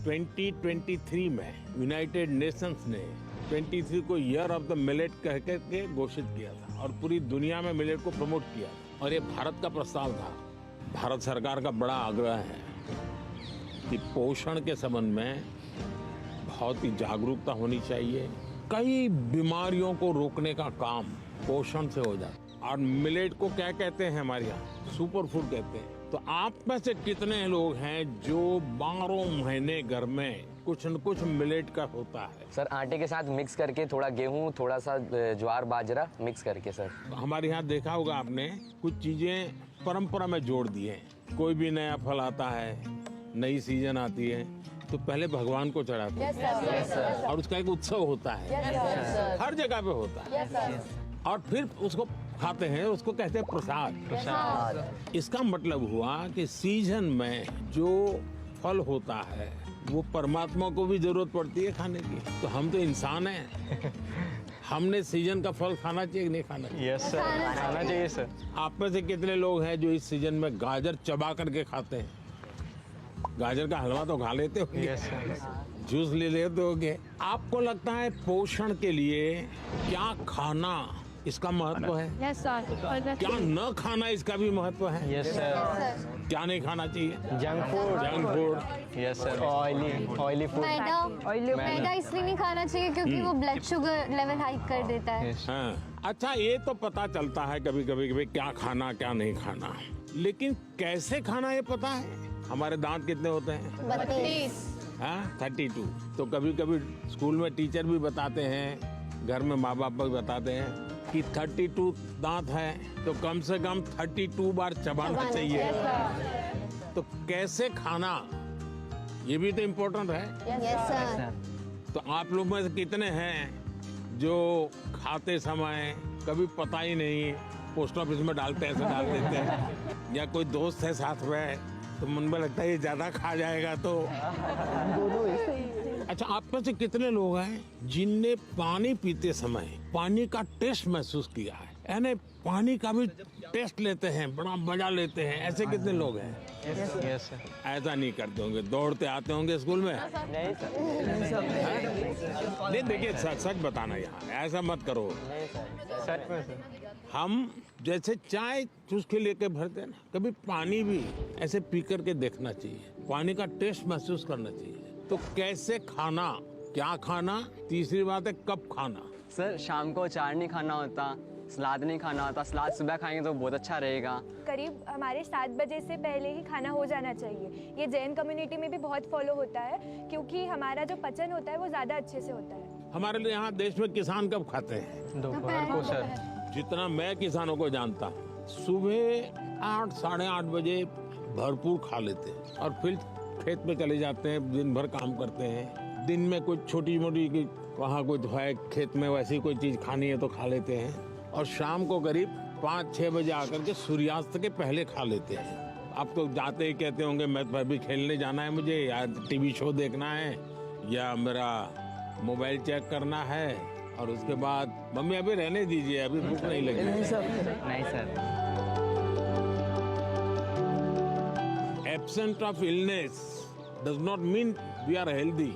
2023 में United Nations ने 23 को ईयर ऑफ द मिलेट कह के घोषित किया था और पूरी दुनिया में मिलेट को प्रमोट किया और ये भारत का प्रस्ताव था। भारत सरकार का बड़ा आग्रह है कि पोषण के संबंध में बहुत ही जागरूकता होनी चाहिए। कई बीमारियों को रोकने का काम पोषण से हो जाता है। और मिलेट को क्या कहते हैं हमारे यहाँ? सुपर फूड कहते हैं। तो आप में से कितने लोग हैं जो 12 महीने घर में कुछ न कुछ मिलेट का होता है? सर आटे के साथ मिक्स करके, थोड़ा गेहूं, थोड़ा सा ज्वार बाजरा मिक्स करके। सर हमारे यहाँ देखा होगा आपने, कुछ चीजें परंपरा में जोड़ दिए। कोई भी नया फल आता है, नई सीजन आती है, तो पहले भगवान को चढ़ाते हैं और उसका एक उत्सव होता है। हर जगह पे होता है और फिर उसको खाते हैं, उसको कहते हैं प्रसाद। इसका मतलब हुआ कि सीजन में जो फल होता है वो परमात्मा को भी जरूरत पड़ती है खाने की। तो हम तो इंसान हैं, हमने सीजन का फल खाना चाहिए नहीं खाना चाहिए? यस सर, खाना चाहिए सर। आप में से कितने लोग हैं जो इस सीजन में गाजर चबा करके खाते हैं? गाजर का हलवा तो खा लेते हो, जूस ले लेते होगे। आपको लगता है पोषण के लिए क्या खाना इसका महत्व है? Yes sir. क्या न खाना इसका भी महत्व है? Yes sir. क्या नहीं खाना चाहिए? Junk food. Yes sir. Oily food. मैदा इसलिए नहीं खाना चाहिए क्योंकि वो ब्लड शुगर लेवल हाई कर देता है। हाँ, अच्छा, ये तो पता चलता है कभी कभी क्या खाना क्या नहीं खाना, लेकिन कैसे खाना ये पता है? हमारे दांत कितने होते हैं? 32। हाँ, 32। तो कभी कभी स्कूल में टीचर भी बताते हैं, घर में माँ बाप भी बताते हैं कि 32 दांत है तो कम से कम 32 बार चबाना चाहिए। तो कैसे खाना, ये भी तो इम्पोर्टेंट है। Yes sir. तो आप लोग में से कितने हैं जो खाते समय कभी पता ही नहीं, पोस्ट ऑफिस में डालते ऐसे डाल देते हैं, या कोई दोस्त है साथ में तो मन में लगता है ये ज्यादा खा जाएगा तो। अच्छा, आप में से कितने लोग हैं जिनने पानी पीते समय पानी का टेस्ट महसूस किया है? यानी पानी का भी टेस्ट लेते हैं, बड़ा मजा लेते हैं। ऐसे कितने लोग हैं? Yes sir. ऐसा नहीं करते होंगे, दौड़ते आते होंगे स्कूल में? नहीं सर। नहीं, देखिए सच बताना, यहाँ ऐसा मत करो। सच में सर। हम जैसे चाय चूस के लेके भरते हैं ना, कभी पानी भी ऐसे पी करके देखना चाहिए, पानी का टेस्ट महसूस करना चाहिए। तो कैसे खाना, क्या खाना, तीसरी बात है कब खाना। सर शाम को अचार नहीं खाना होता, सलाद नहीं खाना होता। सलाद सुबह खाएंगे तो बहुत अच्छा रहेगा। करीब हमारे 7 बजे से पहले ही खाना हो जाना चाहिए। ये जैन कम्युनिटी में भी बहुत फॉलो होता है क्योंकि हमारा जो पचन होता है वो ज़्यादा अच्छे से होता है। हमारे लिए यहाँ देश में किसान कब खाते हैं? दोपहर को सर। जितना मैं किसानों को जानता हूँ, सुबह 8 साढ़े 8 बजे भरपूर खा लेते हैं और फिर खेत में चले जाते हैं, दिन भर काम करते हैं। दिन में कुछ छोटी मोटी वहाँ कुछ है खेत में, वैसी कोई चीज खानी है तो खा लेते हैं और शाम को करीब 5-6 बजे आकर के सूर्यास्त के पहले खा लेते हैं। आप तो जाते ही कहते होंगे मैं तो अभी खेलने जाना है मुझे, या टीवी शो देखना है, या मेरा मोबाइल चेक करना है, और उसके बाद मम्मी अभी रहने दीजिए, अभी भूख नहीं लगी। नहीं sir. Absent of illness does not mean we are healthy.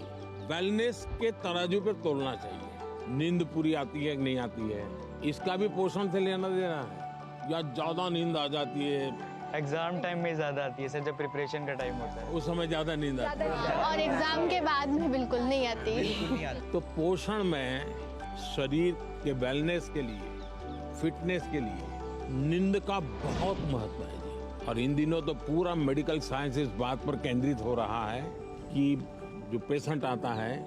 Wellness के तराजू पे तोलना चाहिए। नींद पूरी आती है कि नहीं आती है, इसका भी पोषण से लेना देना है। या ज्यादा नींद आ जाती है, एग्जाम टाइम में ज्यादा आती है सर, जब प्रिपरेशन का टाइम होता है उस समय ज्यादा नींद आती है, और एग्जाम के बाद में बिल्कुल नहीं आती। तो पोषण में शरीर के वेलनेस के लिए, फिटनेस के लिए नींद का बहुत महत्व है जी। और इन दिनों तो पूरा मेडिकल साइंस इस बात पर केंद्रित हो रहा है कि जो पेशेंट आता है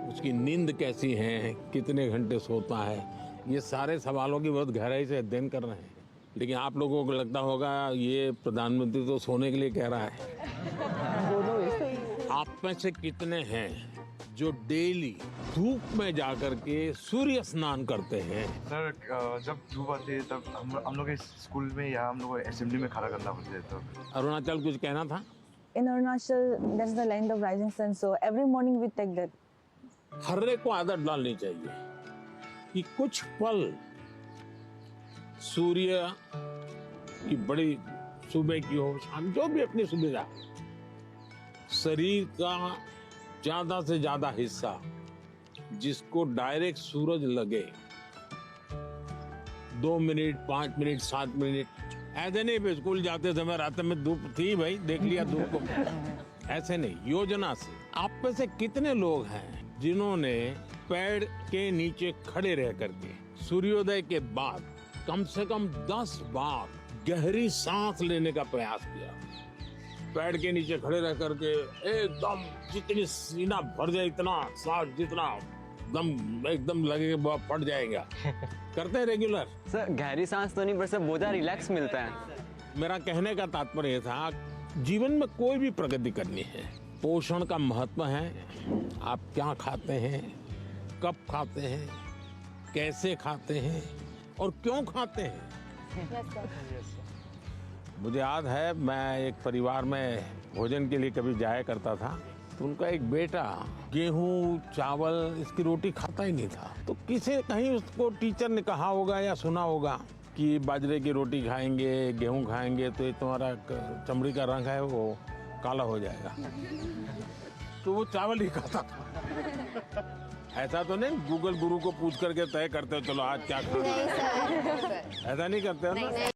उसकी नींद कैसी है, कितने घंटे सोता है, ये सारे सवालों की बहुत गहराई से अध्ययन कर रहे हैं। लेकिन आप लोगों को लगता होगा ये प्रधानमंत्री तो सोने के लिए कह रहा है। आप में से कितने हैं जो डेली धूप में जाकर के सूर्य स्नान करते हैं? सर जब धूप आती है तब हम लोग स्कूल में या हम लोग असेंबली में खड़ा करना पड़ता है। तो अरुणाचल कुछ कहना था? In Arunachal, that's the land of rising sun. So every morning we take that. हर एक को आदत डालनी चाहिए कि कुछ पल सूर्य की बड़ी सुबह की हो, शाम, जो भी अपनी सुविधा, शरीर का ज्यादा से ज्यादा हिस्सा जिसको डायरेक्ट सूरज लगे 2 मिनट 5 मिनट 7 मिनट ऐसे नहीं भी स्कूल जाते समय रात में धूप थी भाई देख लिया धूप को ऐसे नहीं योजना से। आप में से कितने लोग हैं जिन्होंने पेड़ के नीचे खड़े रह करके सूर्योदय के बाद कम से कम 10 बार गहरी सांस लेने का प्रयास किया? पेड़ के नीचे खड़े रह करके एकदम जितनी सीना भर जाए इतना सांस जितना दम एकदम लगे फट जाएगा करते हैं रेगुलर? सर गहरी सांस तो नहीं पर सर बहुत रिलैक्स मिलता है। मेरा कहने का तात्पर्य था जीवन में कोई भी प्रगति करनी है पोषण का महत्व है। आप क्या खाते हैं, कब खाते हैं, कैसे खाते हैं और क्यों खाते हैं। मुझे याद है मैं एक परिवार में भोजन के लिए कभी जाया करता था तो उनका एक बेटा गेहूं चावल इसकी रोटी खाता ही नहीं था। तो किसी कहीं उसको टीचर ने कहा होगा या सुना होगा कि बाजरे की रोटी खाएंगे गेहूं खाएंगे तो ये तुम्हारा चमड़ी का रंग है वो काला हो जाएगा। तो वो चावल ही खाता था। ऐसा तो नहीं गूगल गुरु को पूछ करके तय करते हो चलो आज क्या खाना है। ऐसा नहीं करते हो ना।